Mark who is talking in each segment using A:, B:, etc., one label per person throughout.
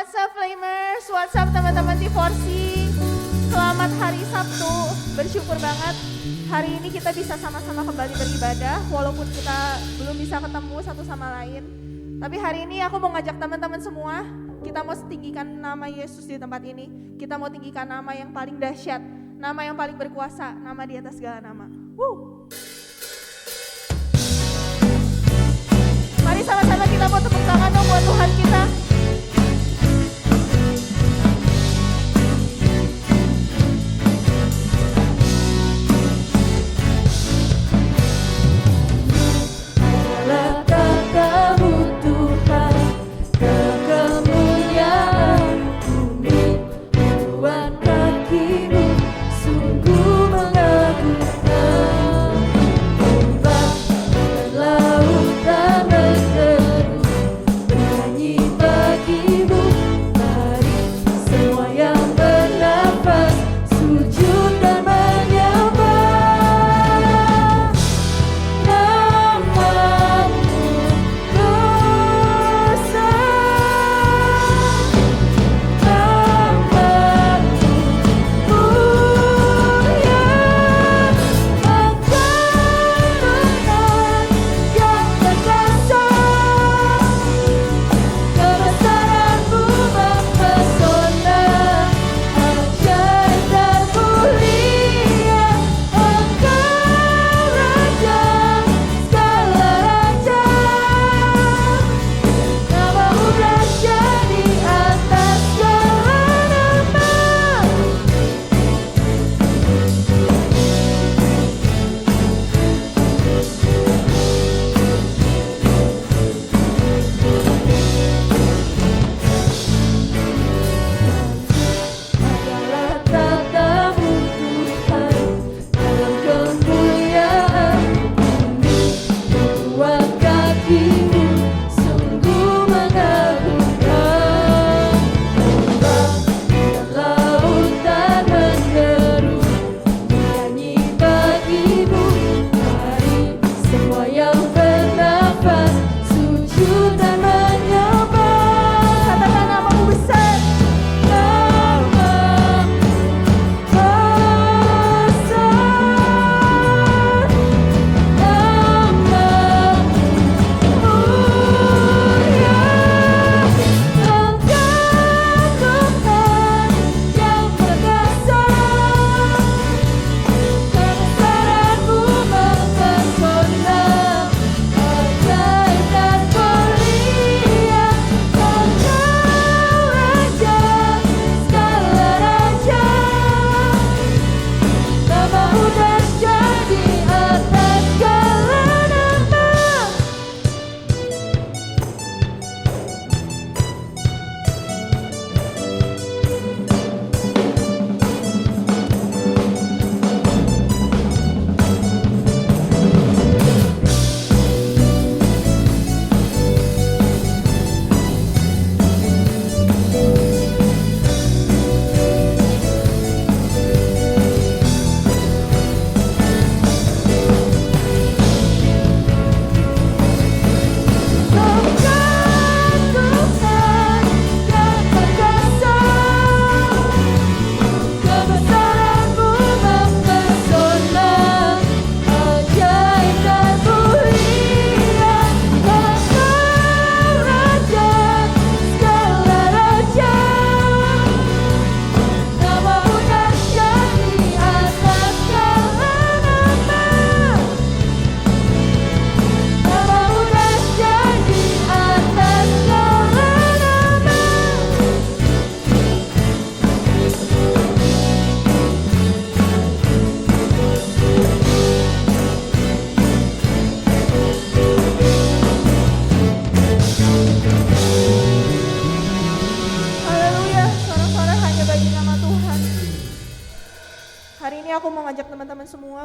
A: What's up Flamers, what's up teman-teman T4C. Selamat hari Sabtu, bersyukur banget hari ini kita bisa sama-sama kembali beribadah. Walaupun kita belum bisa ketemu satu sama lain. Tapi hari ini aku mau ngajak teman-teman semua, kita mau tinggikan nama Yesus di tempat ini. Kita mau tinggikan nama yang paling dahsyat, nama yang paling berkuasa, nama di atas segala nama. Mari sama-sama kita mau tepuk tangan dong buat Tuhan kita.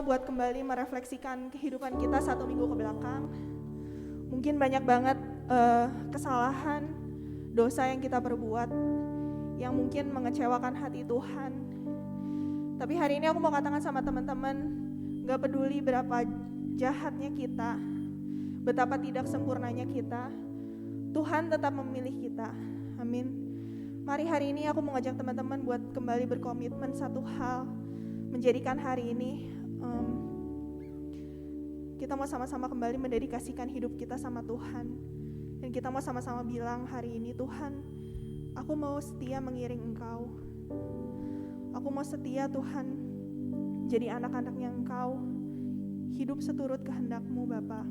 A: Buat kembali merefleksikan kehidupan kita 1 minggu ke belakang. Mungkin banyak banget kesalahan, dosa yang kita perbuat yang mungkin mengecewakan hati Tuhan. Tapi hari ini aku mau katakan sama teman-teman, gak peduli berapa jahatnya kita, betapa tidak sempurnanya kita, Tuhan tetap memilih kita. Amin. Mari hari ini aku mengajak teman-teman buat kembali berkomitmen satu hal, menjadikan hari ini kita mau sama-sama kembali mendedikasikan hidup kita sama Tuhan. Dan kita mau sama-sama bilang hari ini, Tuhan, aku mau setia mengiring Engkau. Aku mau setia Tuhan, jadi anak-anaknya Engkau, hidup seturut kehendak-Mu Bapa.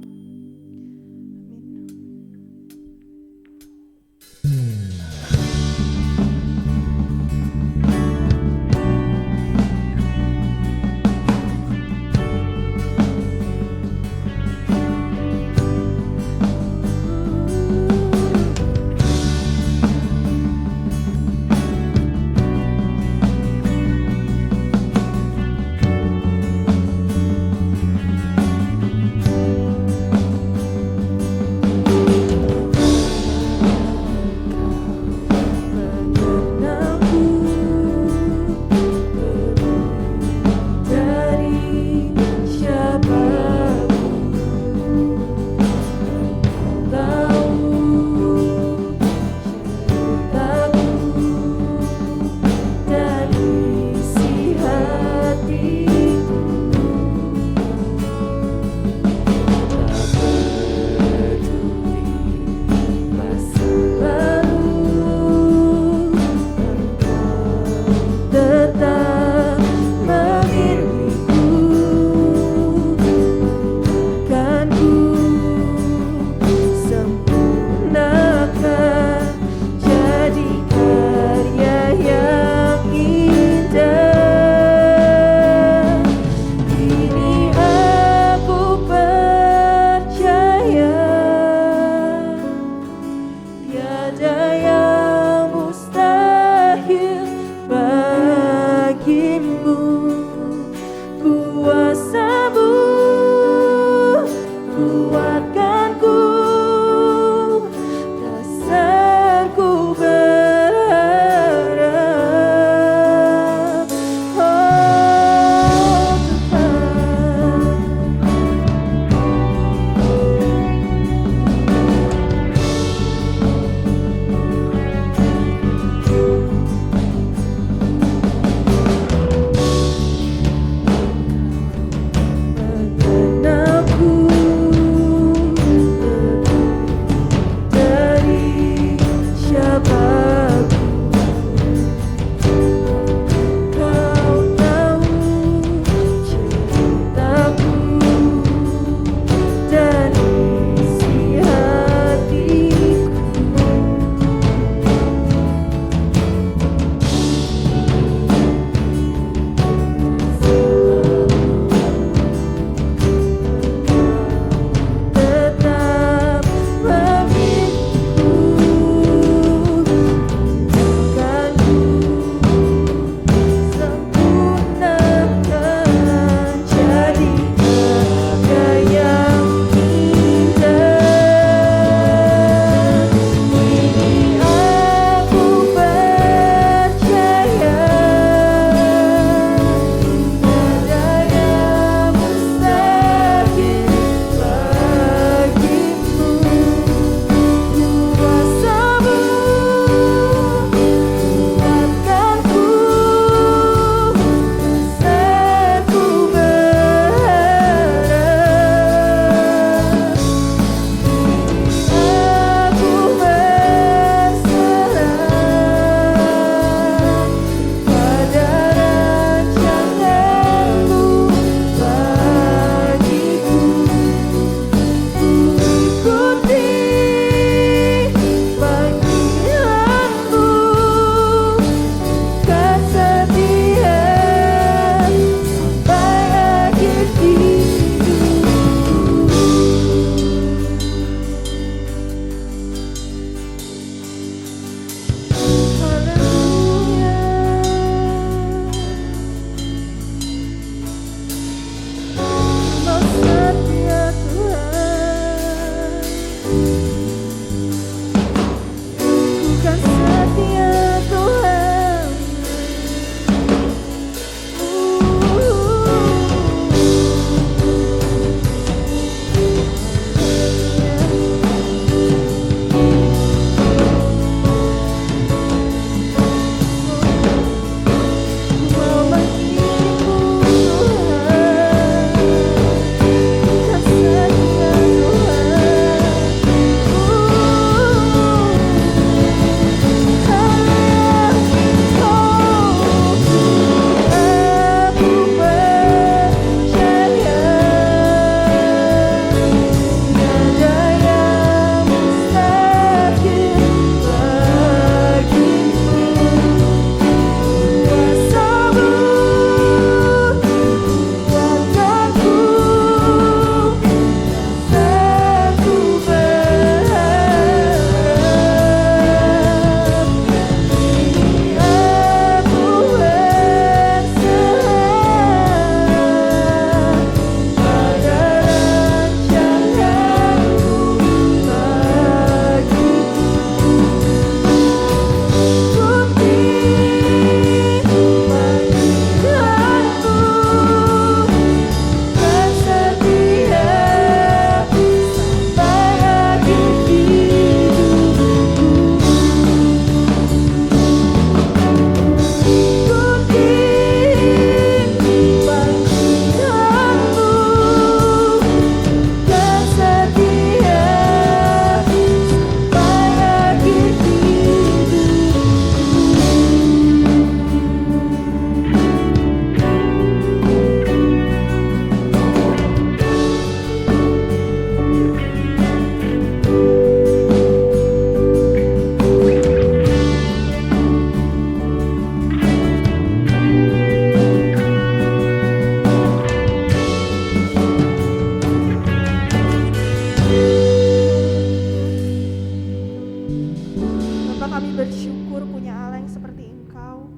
A: yang seperti Engkau.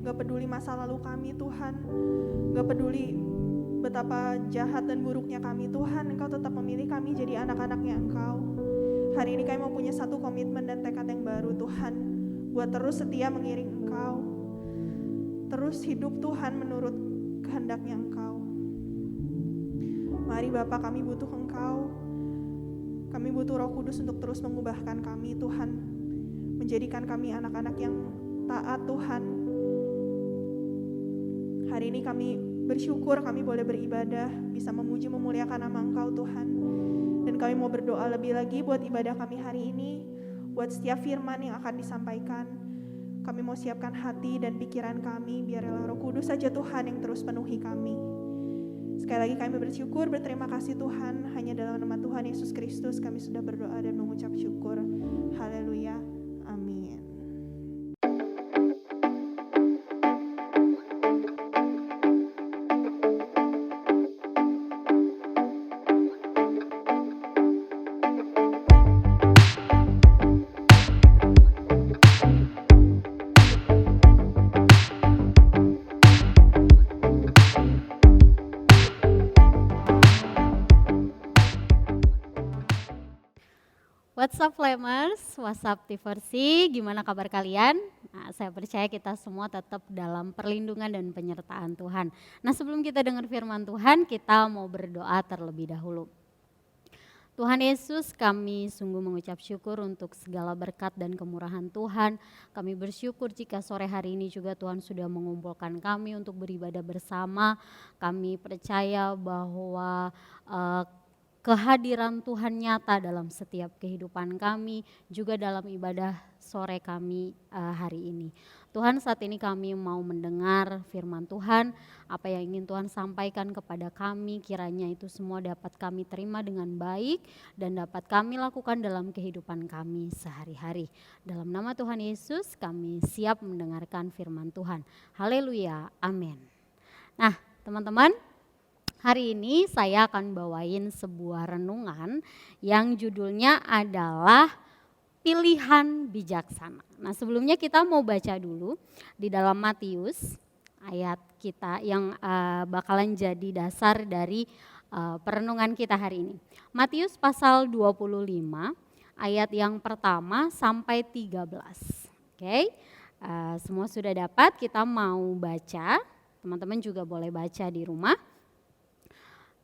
A: Gak peduli masa lalu kami Tuhan, gak peduli betapa jahat dan buruknya kami Tuhan, Engkau tetap memilih kami jadi anak-anaknya Engkau. Hari ini kami mau punya satu komitmen dan tekad yang baru Tuhan, buat terus setia mengiring Engkau, terus hidup Tuhan menurut kehendaknya Engkau. Mari Bapa, kami butuh Engkau, kami butuh Roh Kudus untuk terus mengubahkan kami Tuhan, menjadikan kami anak-anak yang taat Tuhan. Hari ini kami bersyukur kami boleh beribadah, bisa memuji memuliakan nama Engkau Tuhan. Dan kami mau berdoa lebih lagi buat ibadah kami hari ini, buat setiap firman yang akan disampaikan. Kami mau siapkan hati dan pikiran kami, biarlah Roh Kudus saja Tuhan yang terus penuhi kami. Sekali lagi kami bersyukur, berterima kasih Tuhan, hanya dalam nama Tuhan Yesus Kristus kami sudah berdoa dan mengucap syukur. Haleluya, amin.
B: What's up Flamers, what's up T4C, gimana kabar kalian? Nah, saya percaya kita semua tetap dalam perlindungan dan penyertaan Tuhan. Nah, sebelum kita dengar firman Tuhan, kita mau berdoa terlebih dahulu. Tuhan Yesus, kami sungguh mengucap syukur untuk segala berkat dan kemurahan Tuhan. Kami bersyukur jika sore hari ini juga Tuhan sudah mengumpulkan kami untuk beribadah bersama. Kami percaya bahwa kehadiran Tuhan nyata dalam setiap kehidupan kami, juga dalam ibadah sore kami hari ini. Tuhan, saat ini kami mau mendengar firman Tuhan, apa yang ingin Tuhan sampaikan kepada kami, kiranya itu semua dapat kami terima dengan baik dan dapat kami lakukan dalam kehidupan kami sehari-hari. Dalam nama Tuhan Yesus kami siap mendengarkan firman Tuhan. Haleluya, amin. Nah teman-teman, hari ini saya akan bawain sebuah renungan yang judulnya adalah pilihan bijaksana. Nah, sebelumnya kita mau baca dulu di dalam Matius ayat kita yang bakalan jadi dasar dari perenungan kita hari ini. Matius pasal 25 ayat yang pertama sampai 13. Oke, semua sudah dapat, kita mau baca. Teman-teman juga boleh baca di rumah.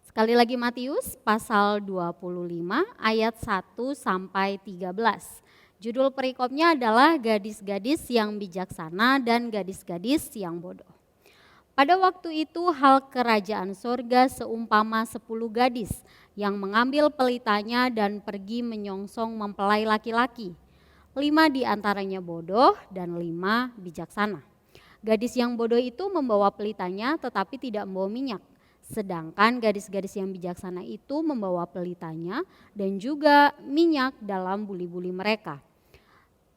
B: Sekali lagi Matius pasal 25 ayat 1 sampai 13. Judul perikopnya adalah gadis-gadis yang bijaksana dan gadis-gadis yang bodoh. Pada waktu itu hal kerajaan sorga seumpama 10 gadis yang mengambil pelitanya dan pergi menyongsong mempelai laki-laki. 5 di antaranya bodoh dan 5 bijaksana. Gadis yang bodoh itu membawa pelitanya tetapi tidak membawa minyak. Sedangkan gadis-gadis yang bijaksana itu membawa pelitanya dan juga minyak dalam buli-buli mereka.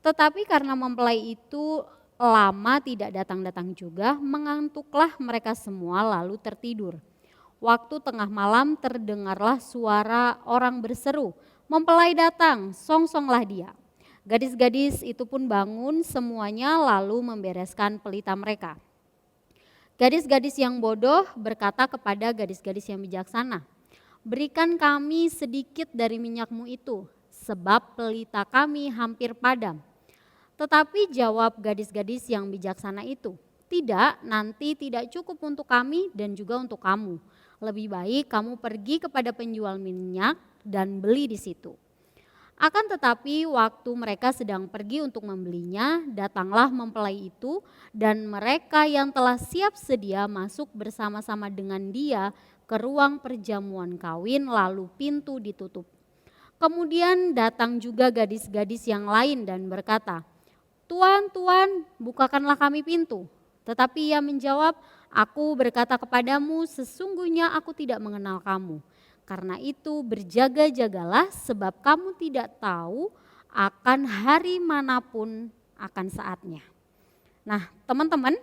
B: Tetapi karena mempelai itu lama tidak datang-datang juga, mengantuklah mereka semua lalu tertidur. Waktu tengah malam terdengarlah suara orang berseru, "Mempelai datang, songsonglah dia." Gadis-gadis itu pun bangun semuanya lalu membereskan pelita mereka. Gadis-gadis yang bodoh berkata kepada gadis-gadis yang bijaksana, "Berikan kami sedikit dari minyakmu itu, sebab pelita kami hampir padam." Tetapi jawab gadis-gadis yang bijaksana itu, "Tidak, nanti tidak cukup untuk kami dan juga untuk kamu. Lebih baik kamu pergi kepada penjual minyak dan beli di situ." Akan tetapi waktu mereka sedang pergi untuk membelinya, datanglah mempelai itu dan mereka yang telah siap sedia masuk bersama-sama dengan dia ke ruang perjamuan kawin lalu pintu ditutup. Kemudian datang juga gadis-gadis yang lain dan berkata, "Tuan, Tuan, bukakanlah kami pintu." Tetapi ia menjawab, "Aku berkata kepadamu, sesungguhnya aku tidak mengenal kamu. Karena itu berjaga-jagalah sebab kamu tidak tahu akan hari manapun akan saatnya." Nah teman-teman,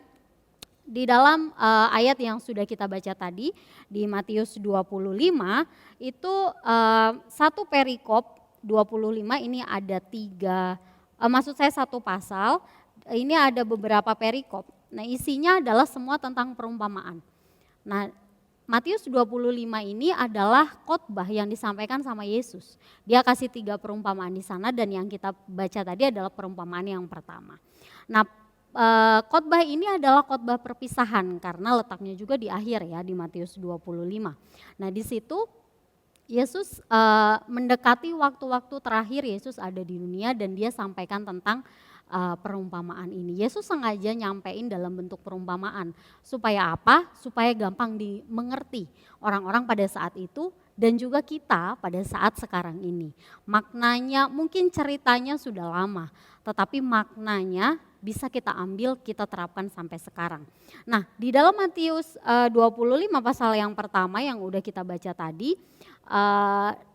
B: di dalam ayat yang sudah kita baca tadi di Matius 25 itu satu perikop 25 ini ada 3, maksud saya satu pasal ini ada beberapa perikop. Nah, isinya adalah semua tentang perumpamaan. Nah, Matius 25 ini adalah khotbah yang disampaikan sama Yesus. Dia kasih 3 perumpamaan di sana dan yang kita baca tadi adalah perumpamaan yang pertama. Nah, khotbah ini adalah khotbah perpisahan karena letaknya juga di akhir ya di Matius 25. Nah, di situ Yesus mendekati waktu-waktu terakhir Yesus ada di dunia dan dia sampaikan tentang perumpamaan ini. Yesus sengaja nyampein dalam bentuk perumpamaan. Supaya apa? Supaya gampang dimengerti orang-orang pada saat itu dan juga kita pada saat sekarang ini. Maknanya mungkin ceritanya sudah lama, tetapi maknanya bisa kita ambil, kita terapkan sampai sekarang. Nah, di dalam Matius 25 pasal yang pertama yang udah kita baca tadi,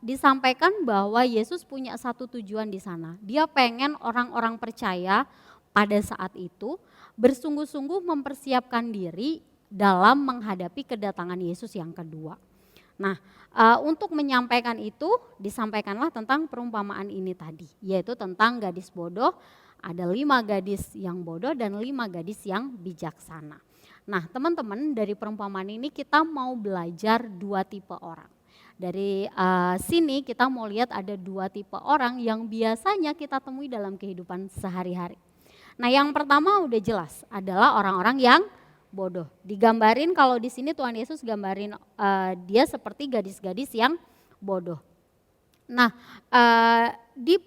B: disampaikan bahwa Yesus punya satu tujuan di sana. Dia pengen orang-orang percaya pada saat itu bersungguh-sungguh mempersiapkan diri dalam menghadapi kedatangan Yesus yang kedua. Nah, untuk menyampaikan itu disampaikanlah tentang perumpamaan ini tadi, yaitu tentang gadis bodoh. Ada 5 gadis yang bodoh dan 5 gadis yang bijaksana. Nah, teman-teman, dari perumpamaan ini kita mau belajar 2 tipe orang. Dari sini kita mau lihat ada 2 tipe orang yang biasanya kita temui dalam kehidupan sehari-hari. Nah, yang pertama udah jelas adalah orang-orang yang bodoh. Digambarin kalau di sini Tuhan Yesus gambarin dia seperti gadis-gadis yang bodoh. Nah, di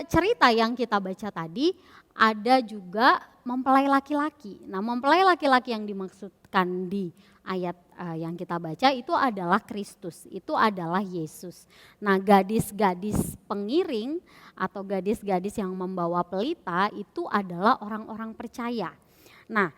B: cerita yang kita baca tadi ada juga mempelai laki-laki. Nah, mempelai laki-laki yang dimaksudkan di ayat yang kita baca itu adalah Kristus, itu adalah Yesus. Nah, gadis-gadis pengiring atau gadis-gadis yang membawa pelita itu adalah orang-orang percaya. Nah,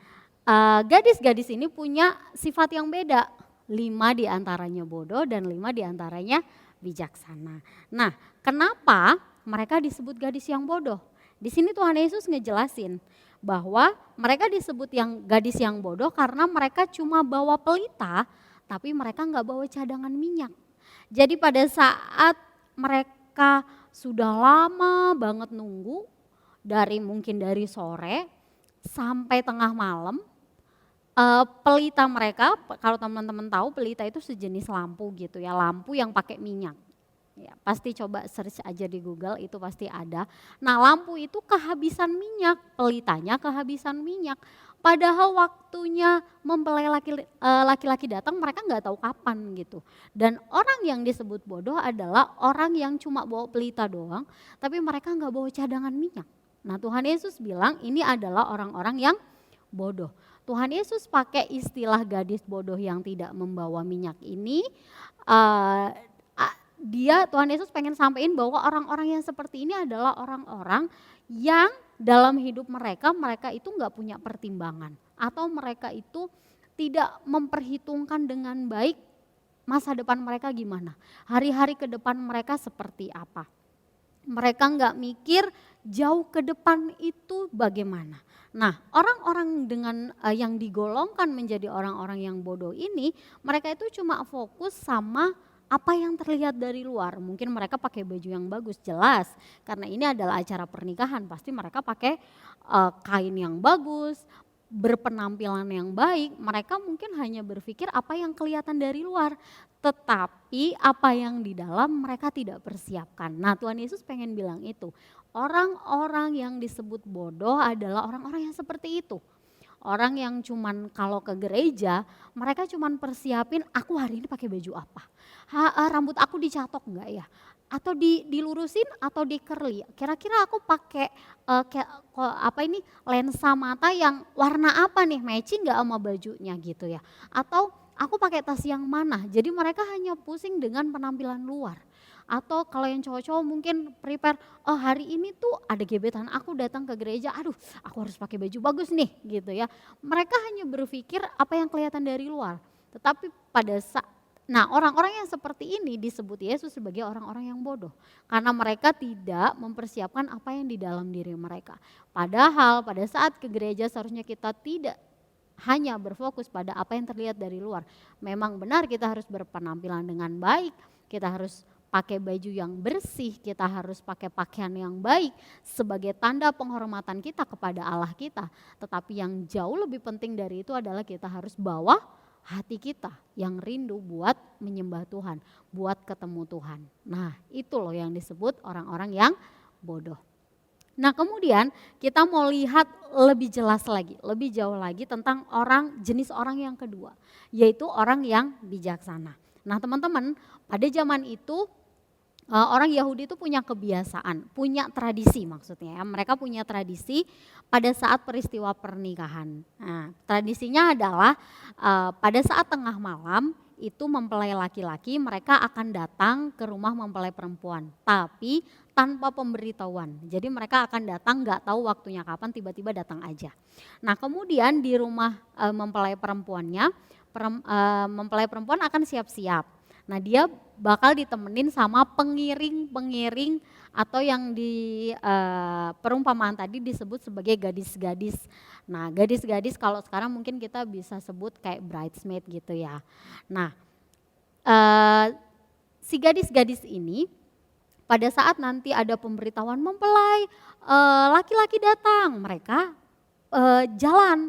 B: gadis-gadis ini punya sifat yang beda. 5 diantaranya bodoh dan 5 diantaranya bijaksana. Nah, kenapa mereka disebut gadis yang bodoh? Di sini Tuhan Yesus ngejelasin bahwa mereka disebut yang gadis yang bodoh karena mereka cuma bawa pelita, tapi mereka nggak bawa cadangan minyak. Jadi pada saat mereka sudah lama banget nunggu, mungkin dari sore sampai tengah malam, pelita mereka, kalau teman-teman tahu pelita itu sejenis lampu gitu ya, lampu yang pakai minyak. Ya, pasti coba search aja di Google itu pasti ada. Nah, lampu itu kehabisan minyak, pelitanya kehabisan minyak. Padahal waktunya mempelai laki-laki datang mereka nggak tahu kapan gitu. Dan orang yang disebut bodoh adalah orang yang cuma bawa pelita doang, tapi mereka nggak bawa cadangan minyak. Nah, Tuhan Yesus bilang ini adalah orang-orang yang bodoh. Tuhan Yesus pakai istilah gadis bodoh yang tidak membawa minyak ini, Tuhan Yesus pengen sampaikan bahwa orang-orang yang seperti ini adalah orang-orang yang dalam hidup mereka itu nggak punya pertimbangan atau mereka itu tidak memperhitungkan dengan baik masa depan mereka gimana, hari-hari ke depan mereka seperti apa. Mereka nggak mikir jauh ke depan itu bagaimana. Nah, orang-orang dengan yang digolongkan menjadi orang-orang yang bodoh ini, mereka itu cuma fokus sama apa yang terlihat dari luar. Mungkin mereka pakai baju yang bagus, jelas. Karena ini adalah acara pernikahan, pasti mereka pakai kain yang bagus, berpenampilan yang baik. Mereka mungkin hanya berpikir apa yang kelihatan dari luar. Tetapi apa yang di dalam mereka tidak persiapkan. Nah, Tuhan Yesus pengen bilang itu. Orang-orang yang disebut bodoh adalah orang-orang yang seperti itu. Orang yang cuman kalau ke gereja, mereka cuman persiapin aku hari ini pakai baju apa. Rambut aku dicatok enggak ya? Atau dilurusin atau di curly. Kira-kira aku pakai lensa mata yang warna apa nih, matching enggak sama bajunya gitu ya. Atau aku pakai tas yang mana. Jadi mereka hanya pusing dengan penampilan luar. Atau kalau yang cowok-cowok mungkin prepare, oh hari ini tuh ada gebetan aku datang ke gereja, aduh aku harus pakai baju bagus nih gitu ya. Mereka hanya berpikir apa yang kelihatan dari luar. Tetapi orang-orang yang seperti ini disebut Yesus sebagai orang-orang yang bodoh. Karena mereka tidak mempersiapkan apa yang di dalam diri mereka. Padahal pada saat ke gereja seharusnya kita tidak hanya berfokus pada apa yang terlihat dari luar. Memang benar kita harus berpenampilan dengan baik, kita harus pakai baju yang bersih, kita harus pakai pakaian yang baik sebagai tanda penghormatan kita kepada Allah kita. Tetapi yang jauh lebih penting dari itu adalah kita harus bawa hati kita yang rindu buat menyembah Tuhan, buat ketemu Tuhan. Nah, itu loh yang disebut orang-orang yang bodoh. Nah, kemudian kita mau lihat lebih jelas lagi, lebih jauh lagi tentang jenis orang yang kedua, yaitu orang yang bijaksana. Nah, teman-teman, pada zaman itu orang Yahudi itu punya kebiasaan, punya tradisi maksudnya ya. Mereka punya tradisi pada saat peristiwa pernikahan. Nah, tradisinya adalah pada saat tengah malam itu mempelai laki-laki mereka akan datang ke rumah mempelai perempuan, tapi tanpa pemberitahuan. Jadi mereka akan datang nggak tahu waktunya kapan, tiba-tiba datang aja. Nah, kemudian di rumah mempelai perempuannya, mempelai perempuan akan siap-siap. Nah, dia bakal ditemenin sama pengiring-pengiring atau yang di perumpamaan tadi disebut sebagai gadis-gadis. Nah, gadis-gadis kalau sekarang mungkin kita bisa sebut kayak bridesmaid gitu ya. Nah, si gadis-gadis ini pada saat nanti ada pemberitahuan mempelai laki-laki datang, mereka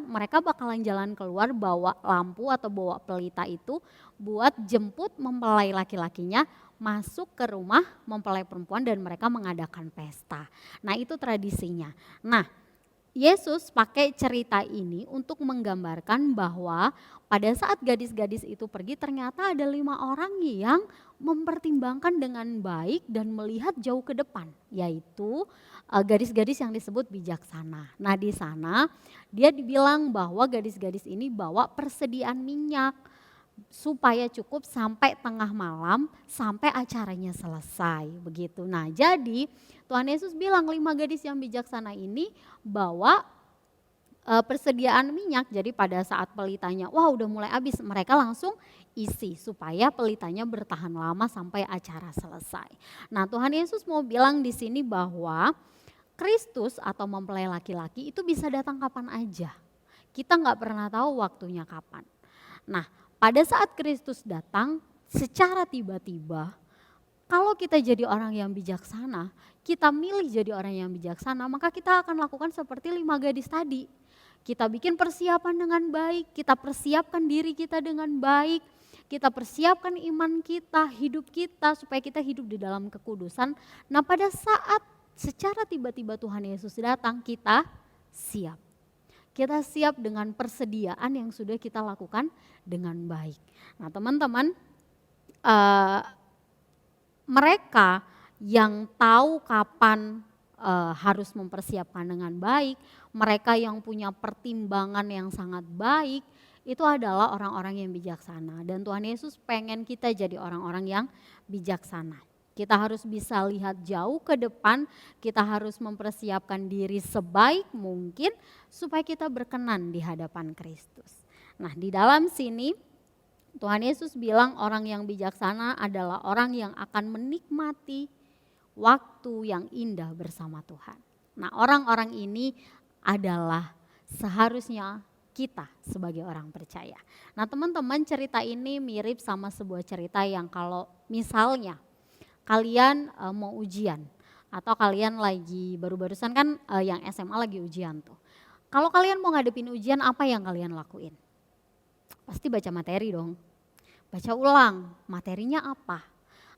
B: mereka bakalan jalan keluar bawa lampu atau bawa pelita itu buat jemput mempelai laki-lakinya masuk ke rumah mempelai perempuan dan mereka mengadakan pesta. Nah, itu tradisinya. Nah, Yesus pakai cerita ini untuk menggambarkan bahwa pada saat gadis-gadis itu pergi ternyata ada 5 orang yang mempertimbangkan dengan baik dan melihat jauh ke depan, yaitu gadis-gadis yang disebut bijaksana. Nah, di sana dia dibilang bahwa gadis-gadis ini bawa persediaan minyak supaya cukup sampai tengah malam, sampai acaranya selesai begitu. Nah, jadi Tuhan Yesus bilang 5 gadis yang bijaksana ini bawa persediaan minyak. Jadi pada saat pelitanya, wah udah mulai habis, mereka langsung isi supaya pelitanya bertahan lama sampai acara selesai. Nah, Tuhan Yesus mau bilang di sini bahwa Kristus atau mempelai laki-laki itu bisa datang kapan aja. Kita nggak pernah tahu waktunya kapan. Nah, pada saat Kristus datang secara tiba-tiba, kalau kita jadi orang yang bijaksana, kita milih jadi orang yang bijaksana, maka kita akan lakukan seperti 5 gadis tadi. Kita bikin persiapan dengan baik, kita persiapkan diri kita dengan baik, kita persiapkan iman kita, hidup kita supaya kita hidup di dalam kekudusan. Nah, pada saat secara tiba-tiba Tuhan Yesus datang, kita siap. Kita siap dengan persediaan yang sudah kita lakukan dengan baik. Nah, teman-teman, mereka yang tahu kapan harus mempersiapkan dengan baik, mereka yang punya pertimbangan yang sangat baik, itu adalah orang-orang yang bijaksana. Dan Tuhan Yesus pengen kita jadi orang-orang yang bijaksana. Kita harus bisa lihat jauh ke depan, kita harus mempersiapkan diri sebaik mungkin supaya kita berkenan di hadapan Kristus. Nah, di dalam sini Tuhan Yesus bilang orang yang bijaksana adalah orang yang akan menikmati waktu yang indah bersama Tuhan. Nah, orang-orang ini adalah seharusnya kita sebagai orang percaya. Nah, teman-teman, cerita ini mirip sama sebuah cerita yang kalau misalnya kalian mau ujian atau kalian lagi baru-barusan kan yang SMA lagi ujian tuh. Kalau kalian mau ngadepin ujian, apa yang kalian lakuin? Pasti baca materi dong. Baca ulang, materinya apa?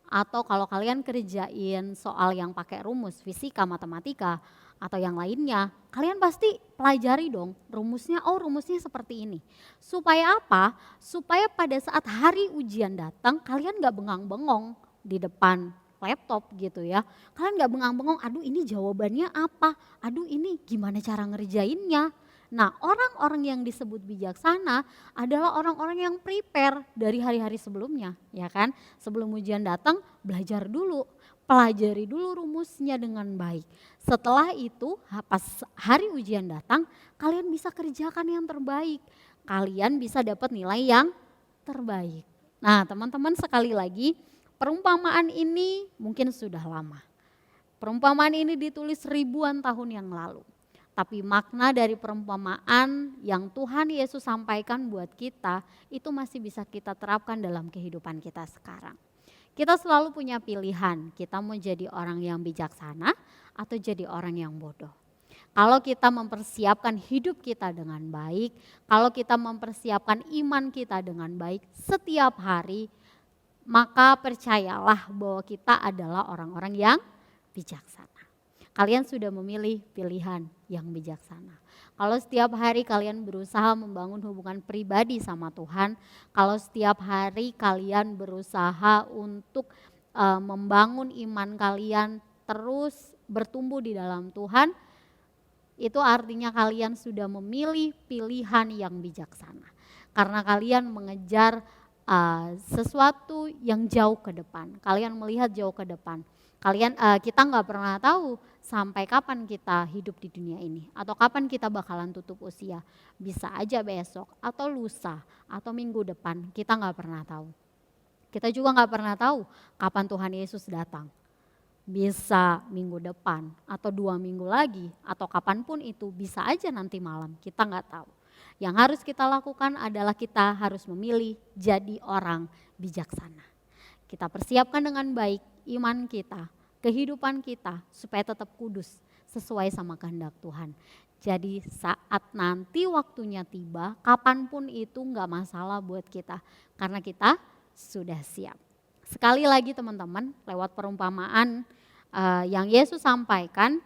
B: Atau kalau kalian kerjain soal yang pakai rumus, fisika, matematika atau yang lainnya, kalian pasti pelajari dong rumusnya, oh rumusnya seperti ini. Supaya apa? Supaya pada saat hari ujian datang kalian gak bengang-bengong di depan laptop gitu ya. Kalian gak bengang-bengong, aduh ini jawabannya apa, aduh ini gimana cara ngerjainnya. Nah, orang-orang yang disebut bijaksana adalah orang-orang yang prepare dari hari-hari sebelumnya, ya kan? Sebelum ujian datang, belajar dulu, pelajari dulu rumusnya dengan baik. Setelah itu, pas hari ujian datang, kalian bisa kerjakan yang terbaik. Kalian bisa dapat nilai yang terbaik. Nah, teman-teman, sekali lagi, perumpamaan ini mungkin sudah lama. Perumpamaan ini ditulis ribuan tahun yang lalu. Tapi makna dari perumpamaan yang Tuhan Yesus sampaikan buat kita itu masih bisa kita terapkan dalam kehidupan kita sekarang. Kita selalu punya pilihan, kita mau jadi orang yang bijaksana atau jadi orang yang bodoh. Kalau kita mempersiapkan hidup kita dengan baik, kalau kita mempersiapkan iman kita dengan baik setiap hari, maka percayalah bahwa kita adalah orang-orang yang bijaksana. Kalian sudah memilih pilihan yang bijaksana. Kalau setiap hari kalian berusaha membangun hubungan pribadi sama Tuhan, kalau setiap hari kalian berusaha untuk membangun iman kalian terus bertumbuh di dalam Tuhan, itu artinya kalian sudah memilih pilihan yang bijaksana. Karena kalian mengejar sesuatu yang jauh ke depan. Kalian melihat jauh ke depan. Kita nggak pernah tahu sampai kapan kita hidup di dunia ini, atau kapan kita bakalan tutup usia. Bisa aja besok, atau lusa, atau minggu depan. Kita nggak pernah tahu. Kita juga nggak pernah tahu kapan Tuhan Yesus datang. Bisa minggu depan, atau 2 minggu lagi, atau kapanpun itu, bisa aja nanti malam. Kita nggak tahu. Yang harus kita lakukan adalah kita harus memilih jadi orang bijaksana. Kita persiapkan dengan baik iman kita, kehidupan kita supaya tetap kudus sesuai sama kehendak Tuhan. Jadi saat nanti waktunya tiba, kapanpun itu nggak masalah buat kita karena kita sudah siap. Sekali lagi teman-teman, lewat perumpamaan yang Yesus sampaikan,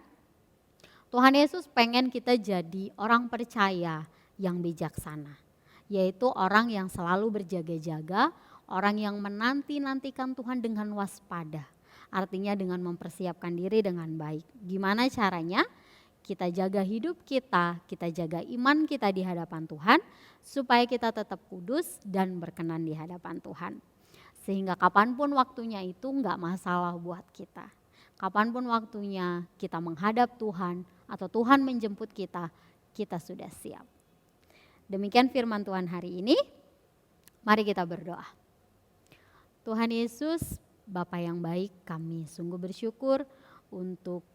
B: Tuhan Yesus pengen kita jadi orang percaya yang bijaksana, yaitu orang yang selalu berjaga-jaga, orang yang menanti-nantikan Tuhan dengan waspada. Artinya dengan mempersiapkan diri dengan baik. Gimana caranya? Kita jaga hidup kita jaga iman kita di hadapan Tuhan, supaya kita tetap kudus dan berkenan di hadapan Tuhan. Sehingga kapanpun waktunya itu nggak masalah buat kita. Kapanpun waktunya kita menghadap Tuhan atau Tuhan menjemput kita, kita sudah siap. Demikian firman Tuhan hari ini. Mari kita berdoa. Tuhan Yesus, Bapa yang baik, kami sungguh bersyukur untuk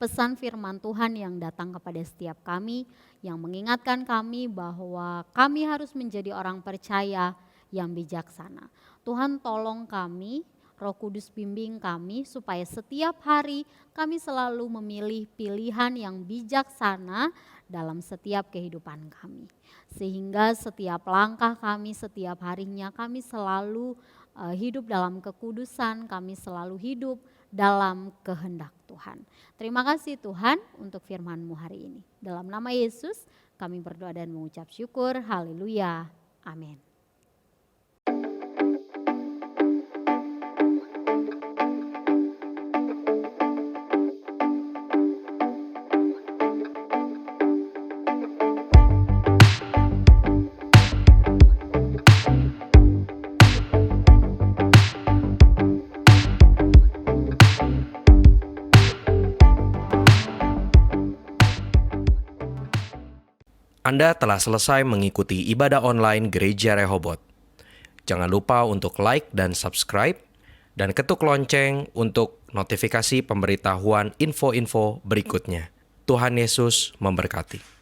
B: pesan firman Tuhan yang datang kepada setiap kami, yang mengingatkan kami bahwa kami harus menjadi orang percaya yang bijaksana. Tuhan tolong kami, Roh Kudus bimbing kami supaya setiap hari kami selalu memilih pilihan yang bijaksana dalam setiap kehidupan kami. Sehingga setiap langkah kami, setiap harinya kami selalu hidup dalam kekudusan, kami selalu hidup dalam kehendak Tuhan. Terima kasih Tuhan untuk firman-Mu hari ini. Dalam nama Yesus kami berdoa dan mengucap syukur. Haleluya. Amin.
C: Anda telah selesai mengikuti ibadah online Gereja Rehobot. Jangan lupa untuk like dan subscribe, dan ketuk lonceng untuk notifikasi pemberitahuan info-info berikutnya. Tuhan Yesus memberkati.